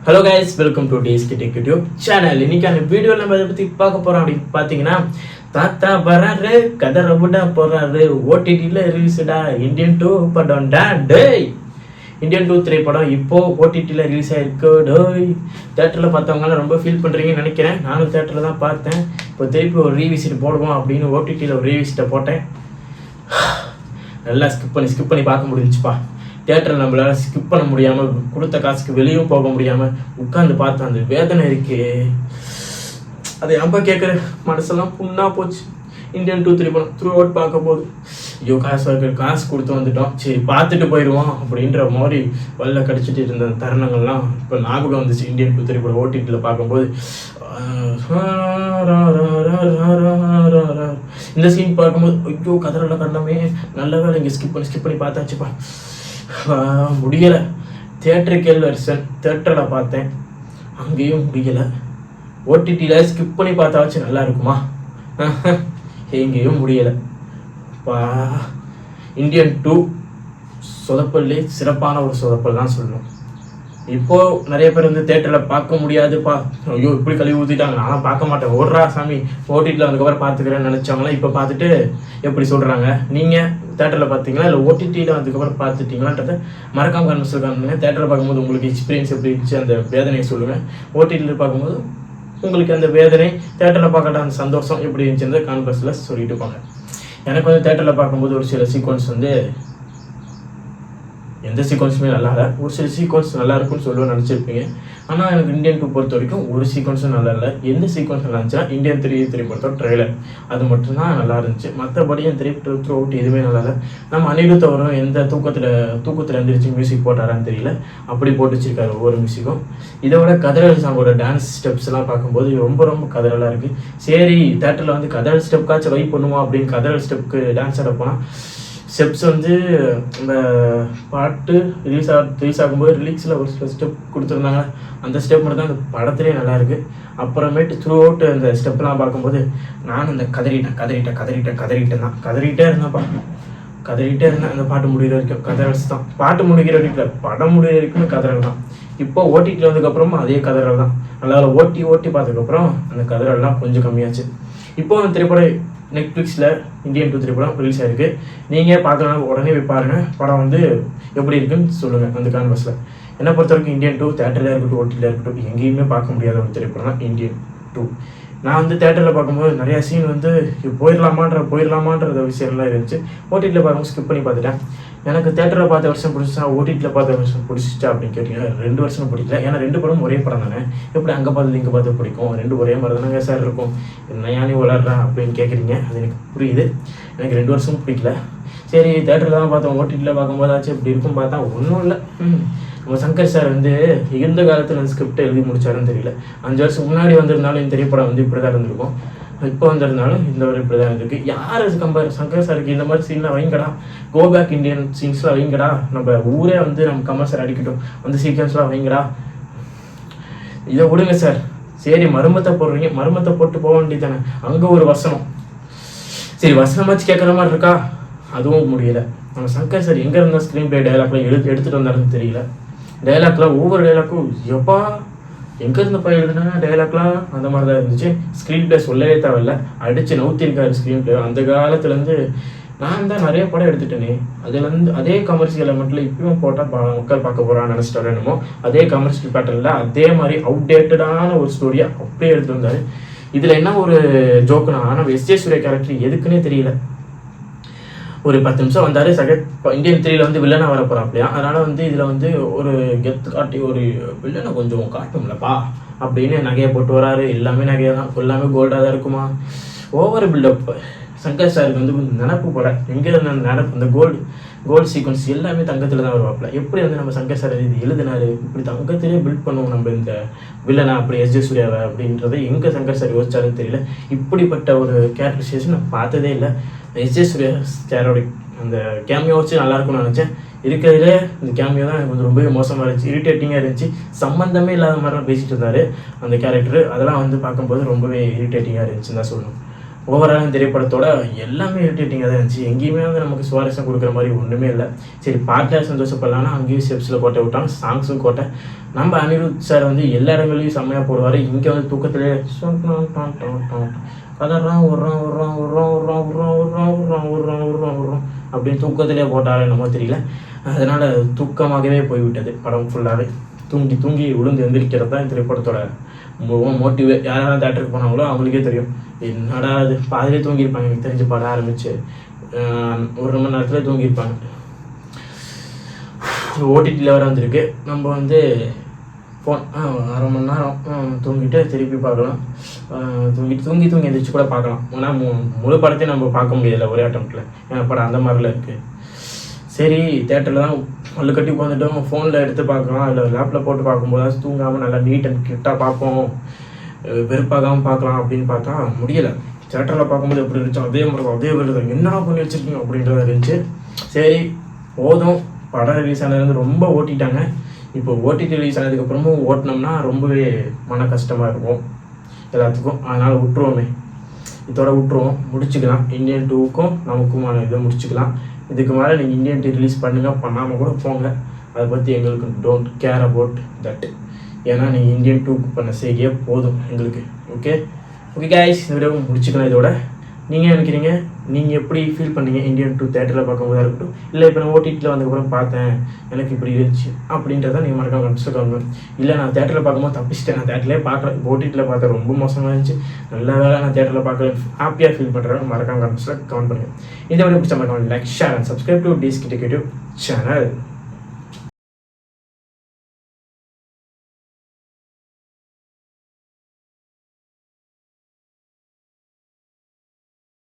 Hello guys, welcome to TSK tech YouTube channel. இன்னைக்கான வீடியோவில் நம்ம இதை பற்றி பார்க்க போகிறோம் அப்படின்னு பார்த்தீங்கன்னா, தாத்தா வராரு கதை ரவுண்டா போகிறாரு, ஓடிடியில் ரிலீஸ்டா இந்தியன் 2 படம்டா டேய். இந்தியன் 2 திரைப்படம் இப்போ ஓடிடியில் ரிலீஸ் ஆகிருக்கு டேய். தேட்டரில் பார்த்தவங்களாம் ரொம்ப ஃபீல் பண்ணுறீங்கன்னு நினைக்கிறேன். நானும் தேட்டரில் தான் பார்த்தேன். இப்போ திருப்பி ஒரு ரீவிசிட் போடுவோம் அப்படின்னு ஓடிடியில் ஒரு ரீவிசிட்டை போட்டேன். நல்லா ஸ்கிப் பண்ணி பார்க்க முடிஞ்சுப்பா. தியேட்டரில் நம்மளால் ஸ்கிப் பண்ண முடியாமல், கொடுத்த காசுக்கு வெளியும் போக முடியாமல் உட்காந்து பார்த்தா அந்த வேதனை இருக்கு. அதை ஏன்பா கேட்குற, மனசெல்லாம் புண்ணாக போச்சு. இந்தியன் 2 திரைப்படம் த்ரூ அவுட் பார்க்க போது ஐயோ காசு கொடுத்து வந்துட்டோம், சரி பார்த்துட்டு போயிடுவோம் அப்படின்ற மாதிரி வல்ல கடிச்சிட்டு இருந்த தருணங்கள்லாம் இப்போ ஞாபகம் வந்துச்சு. இந்தியன் 2 திரைப்படம் ஓடிடியில் பார்க்கும்போது இந்த சீன் பார்க்கும்போது ஐயோ கதறல கண்டமே, நல்ல வேலை இங்கே ஸ்கிப் பண்ணி பார்த்தாச்சுப்பா. முடியலை. தியேட்டரிக்கல் வெர்ஷன் தியேட்டரில் பார்த்தேன், அங்கேயும் முடியலை. ஓடிடியில் ஸ்கிப் பண்ணி பார்த்தாச்சும் நல்லா இருக்குமா? எங்கேயும் முடியலை பா. இந்தியன் 2 சொதப்பல்லே சிறப்பான ஒரு சொதப்பல் தான் சொல்லணும். இப்போது நிறைய பேர் வந்து தேட்டரில் பார்க்க முடியாதுப்பா, ஐயோ இப்படி கழுவி ஊற்றிட்டாங்க, நானும் பார்க்க மாட்டேன், ஓடுறா சாமி ஓடிடியில் அதுக்கப்புறம் பார்த்துக்கிறேன்னு நினச்சவங்களாம் இப்போ பார்த்துட்டு எப்படி சொல்கிறாங்க. நீங்கள் தேட்டரில் பார்த்தீங்களா இல்லை ஓடிடியில் அதுக்கப்புறம் பார்த்துட்டீங்களான்றதை மறக்காம கன்வெர்ஸில் காணுங்க. தேட்டரில் பார்க்கும்போது உங்களுக்கு எக்ஸ்பீரியன்ஸ் எப்படி இருந்துச்சு, அந்த வேதனையை சொல்லுங்கள். ஓடிடியில் பார்க்கும்போது உங்களுக்கு அந்த வேதனை, தேட்டரில் பார்க்கட்ட அந்த சந்தோஷம் எப்படி இருந்துச்சுன்றதை கான்வெர்ஸில் சொல்லிட்டு போங்க. எனக்கு வந்து தேட்டரில் பார்க்கும்போது ஒரு சில சீக்வன்ஸ் வந்து எந்த சீக்வன்ஸுமே நல்லா இல்லை, ஒரு சில சீக்வன்ஸ் நல்லா இருக்குன்னு சொல்லுவேன் நினச்சிருப்பீங்க. ஆனால் எனக்கு இந்தியன் 2 பொறுத்த வரைக்கும் ஒரு சீக்வன்ஸும் நல்லா இல்லை. எந்த சீக்வன்ஸ் நல்லா இருந்துச்சுன்னா இந்தியன் 3 திரைப்படத்தோட ட்ரெய்லர், அது மட்டும்தான் நல்லா இருந்துச்சு. மற்றபடி என் திரைப்படம் த்ரூ அவுட் எதுவுமே நல்லா இல்லை. நம்ம அனிருத் அவரும் எந்த தூக்கத்தில் எழுந்திரிச்சு மியூசிக் போட்டாரான்னு தெரியல, அப்படி போட்டு வச்சிருக்காரு ஒவ்வொரு மியூசிக்கும். இதை விட கதறல் சாங்கோட டான்ஸ் ஸ்டெப்ஸ் எல்லாம் பார்க்கும்போது ரொம்ப கதறலாக இருக்குது. சரி தேட்டரில் வந்து கதறல் ஸ்டெப்காச்சும் வைப் பண்ணுவோம் அப்படின்னு கதறல் ஸ்டெப்புக்கு டான்ஸ் ஆட போனால் ஸ்டெப்ஸ் வந்து இந்த பாட்டு ரிலீஸ் ஆகும்போது ரிலீக்ஸில் ஒரு சில ஸ்டெப் கொடுத்துருந்தாங்க, அந்த ஸ்டெப் மட்டும் தான் அந்த படத்துலேயே நல்லாயிருக்கு. அப்புறமேட்டு த்ரூ அவுட் அந்த ஸ்டெப்லாம் பார்க்கும்போது நான் இந்த கதறிட்டே இருந்தேன். அந்த பாட்டு முடிகிற வரைக்கும் கதறல்ஸ் தான். பாட்டு முடிகிற வரைக்கும் படம் முடிகிற வரைக்கும் கதறல் தான். இப்போ ஓடிடியில் வந்ததுக்கப்புறமா அதே கதறல் தான். அதனால் ஓட்டி பார்த்ததுக்கப்புறம் அந்த கதறல்லாம் கொஞ்சம் கம்மியாச்சு. இப்போ அந்த திரைப்படம் நெட்ஃப்ளிக்ஸில் இந்தியன் 2 திரைப்படம் ரிலீஸ் ஆகிருக்கு. நீங்கள் பார்க்கலாம், உடனே போய் பாருங்கள். படம் வந்து எப்படி இருக்குன்னு சொல்லுங்கள் அந்த கான்வர்ஸில். என்னை பொறுத்த வரைக்கும் இந்தியன் 2 தேட்டரில் இருக்கட்டும் ஓடிடியில் இருக்கட்டும் எங்கேயுமே பார்க்க முடியாத ஒரு திரைப்படம் தான் இந்தியன் 2. நான் வந்து தேட்டரில் பார்க்கும்போது நிறையா சீன் வந்து போயிடலாமான்ற விஷயம்லாம் இருந்துச்சு. ஓடிடியில் பார்க்கும்போது ஸ்கிப் பண்ணி பார்த்துட்டேன். எனக்கு தேட்டரில் பார்த்த வருஷம் பிடிச்சா ஓடிடியில் பார்த்த வருஷம் பிடிச்சிச்சா அப்படின்னு கேட்டிங்கன்னா 2 வருஷம் பிடிக்கல. ஏன்னா 2 படம் ஒரே படம் தானே, எப்படி அங்கே பார்த்து இங்கே பார்த்து பிடிக்கும்? 2 ஒரே மாதிரி தானே சார் இருக்கும். என்ன யானி விளாட்றான் அப்படின்னு கேட்குறீங்க, அது எனக்கு புரியுது. எனக்கு 2 வருஷமும் பிடிக்கல. சரி தேட்டரில் தான் பார்த்தோம், ஓடிடியில் பார்க்கும்போது ஆச்சு இப்படி இருக்கும் பார்த்தா ஒன்றும் இல்லை. நம்ம சங்கர் சார் வந்து இருந்த காலத்தில் அந்த ஸ்கிரிப்டை எழுதி முடிச்சாருன்னு தெரியல. 5 வருஷம் முன்னாடி வந்திருந்தாலும் இந்த திரைப்படம் வந்து இப்படி தான் இருந்திருக்கும். இப்போ வந்திருந்தாலும் இந்த ஒரு இப்படி தான் இருந்திருக்கு. யார் அது சங்கர் சாருக்கு இந்த மாதிரி சீன்லாம் வைங்கடா, கோ பேக் இண்டியன் சீன்ஸ்லாம் வைங்கடா, நம்ம ஊரே வந்து நம்ம கமல் சார் அடிக்கட்டும், அந்த சீக்வன்ஸ்லாம் வைங்கடா, இதை விடுங்க சார். சரி மர்மத்தை போடுறீங்க, மர்மத்தை போட்டு போக வேண்டியது தானே. அங்கே ஒரு வசனம், சரி வசனமாச்சு கேட்குற மாதிரி இருக்கா, அதுவும் முடியல. நம்ம சங்கர் சார் எங்கே இருந்தால் ஸ்க்ரீன் பிளே டைலாக்லாம் எடுத்துகிட்டு வந்தாருன்னு தெரியல. டைலாக்லாம் ஒவ்வொரு டைலாக்கும் எப்பா எங்கே இருந்தப்பா எழுதுனா டைலாக்லாம் அந்த மாதிரி தான் இருந்துச்சு. ஸ்க்ரீன் பிளே சொல்லவே தேவையில்ல, அடித்து நவுத்திருக்காரு ஸ்க்ரீன் பிளே. அந்த காலத்துலேருந்து நான் தான் நிறைய படம் எடுத்துட்டேனே, அதுலேருந்து அதே கமர்ஷியல் எலமெண்ட்டில் இப்பயும் போட்டால் மக்கள் பார்க்க போகிறான்னு நினச்சிட்டு வரணுமோ, அதே கமர்ஷியல் பேட்டர்னில் அதே மாதிரி அவுடேட்டடான ஒரு ஸ்டோரியாக அப்படியே எடுத்து வந்தார். இதில் என்ன ஒரு ஜோக்குனா, ஆனால் எஸ்.ஜே. சூர்யா கேரக்டர் எதுக்குன்னே தெரியல. ஒரு 10 நிமிஷம் வந்தார். இந்தியன் 3 வந்து வில்லனாக வர போகிறாப்லையா, அதனால் வந்து இதில் வந்து ஒரு கெத்து காட்டி ஒரு வில்லனை கொஞ்சம் காட்டும்லப்பா அப்படின்னு நகையை போட்டு வராரு. எல்லாமே நகையை தான், எல்லாமே கோல்டாக தான் இருக்குமா. Over build up. சங்கர் சாருக்கு வந்து நினப்பு போட எங்கே இருந்த நினப்பு, இந்த கோல்டு சீக்வன்ஸ் எல்லாமே தங்கத்தில் தான் வருவாப்பில். எப்படி வந்து நம்ம சங்கர் சார் இது எழுதினாரு, இப்படி தங்கத்திலே பில்ட் பண்ணுவோம் நம்ம இந்த வில்லனா அப்படி எஸ்.ஜே. சூர்யாவை அப்படின்றத எங்கே சங்கர் சார் யோசிச்சாருன்னு தெரியல. இப்படிப்பட்ட ஒரு கேரக்டரைசேஷன் நான் பார்த்ததே இல்லை. எஸ்.ஜே. சூர்யா சாரோட அந்த கேமியோ வச்சு நல்லாயிருக்கும்னு நினச்சேன். இருக்கிறதுலே இந்த கேமியோ தான் எனக்கு வந்து ரொம்பவே மோசமாக இருந்துச்சு, இரிட்டேட்டிங்காக இருந்துச்சு. சம்மந்தமே இல்லாத மாதிரிலாம் பேசிகிட்டு இருந்தார் அந்த கேரக்டர். அதெல்லாம் வந்து பார்க்கும்போது ரொம்பவே இரிட்டேட்டிங்காக இருந்துச்சுன்னு தான் சொல்லணும். ஓவரால் திரைப்படத்தோட எல்லாமே இரிட்டேட்டிங்காக தான் இருந்துச்சு. எங்கேயுமே வந்து நமக்கு சுவாரஸ்யம் கொடுக்குற மாதிரி ஒன்றுமே இல்லை. சரி பார்ட்டில் சந்தோஷப்படலான்னா அங்கேயும் ஸ்டெப்ஸில் கோட்டை விட்டாங்க, சாங்ஸும் கோட்டை. நம்ம அனிருத் சார் வந்து எல்லா இடங்களையும் செம்மையாக போடுவார். இங்கே வந்து தூக்கத்திலே கதறான் விட்றான் அப்படின்னு தூக்கத்திலே போட்டாலே நம்ம தெரியல. அதனால் தூக்கமாகவே போய்விட்டது படம் ஃபுல்லாகவே. தூங்கி தூங்கி விழுந்து எந்திரிக்கிறது தான் இந்த திரைப்படத்தோட மோட்டிவே. யாராவது தேட்டருக்கு போனாங்களோ அவங்களுக்கே தெரியும், என்னடா அது பாதிலே தூங்கியிருப்பாங்க. எனக்கு தெரிஞ்சு பாட ஆரம்பிச்சு 1 மணி நேரத்தில் தூங்கியிருப்பாங்க. ஓடிடியில் வர வந்திருக்கு. நம்ம வந்து ஃபோன் 1/2 மணி நேரம் தூங்கிட்டு திருப்பி பார்க்கலாம். தூங்கி எந்திரிச்சு கூட பார்க்கலாம். ஆனால் முழு படத்தையும் நம்ம பார்க்க முடியல ஒரே அட்டம்ப்டில். ஏன்னா படம் அந்த மாதிரிலாம் இருக்குது. சரி தேட்டரில் தான் பல்லு கட்டி உட்காந்துட்டோம், ஃபோனில் எடுத்து பார்க்கலாம், இல்லை லேப்பில் போட்டு பார்க்கும்போது தூங்காமல் நல்லா நீட் அண்ட் கிட்டாக பார்ப்போம், வெறுப்பாகாமல் பார்க்கலாம் அப்படின்னு பார்த்தா முடியலை. தேட்டரில் பார்க்கும்போது எப்படி இருந்துச்சோ அதே மாதிரி அதே மாதிரி என்னடா பண்ணி வச்சுருக்கீங்க அப்படின்றத இருந்துச்சு. சரி போதும், படம் ரிலீஸ் ஆனதுலேருந்து ரொம்ப ஓட்டிட்டாங்க. இப்போ ஓடிடி ரிலீஸ் ஆனதுக்கப்புறமும் ஓட்டினோம்னா ரொம்பவே மன கஷ்டமாக இருக்கும் எல்லாத்துக்கும். அதனால் விட்டுருவோமே, இதோட விட்டுருவோம், முடிச்சுக்கலாம். இந்தியன் 2க்கும் நமக்குமான இதை முடிச்சுக்கலாம். இதுக்கு மேலே நீங்கள் இந்தியன் 2 ரிலீஸ் பண்ணுங்கள், பண்ணாமல் கூட போங்க, அதை பற்றி எங்களுக்கு டோன்ட் கேர் அபவுட் தட். ஏன்னா நீங்கள் இந்தியன் 2க்கு பண்ண செய்கையே போதும் எங்களுக்கு. ஓகே கைஸ், இந்த வீடியோ முடிச்சுக்கலாம். இதோட நீங்கள் நினைக்கிறீங்க, நீங்கள் எப்படி ஃபீல் பண்ணீங்க இந்தியன் 2 தேட்டரில் பார்க்கும்போது இருக்கட்டும், இல்லை இப்போ நான் ஓடிடியில் வந்ததுக்கப்புறம் பார்த்தேன் எனக்கு இப்படி இருந்துச்சு அப்படின்றத நீங்கள் மறக்காம கமெண்ட்ஸில் கமெண்ட். இல்லை நான் தேட்டரில் பார்க்கும்போது தப்பிச்சிட்டேன், நான் தேட்டரிலே பார்க்கல, இப்போ ஓடிடியில் பார்த்தா ரொம்ப மோசமாக இருந்துச்சு, நல்ல வேலை நான் தேட்டரில் பார்க்கல, ஹாப்பியாக ஃபீல் பண்ணுறேன், மறக்காம கமெண்ட்ஸில் கமெண்ட் பண்ணுங்கள். இந்த வீடியோ பிடிச்ச மறக்காம like, share and subscribe to டிஸ்கிரிக்கேட்டிவ் சேனல்.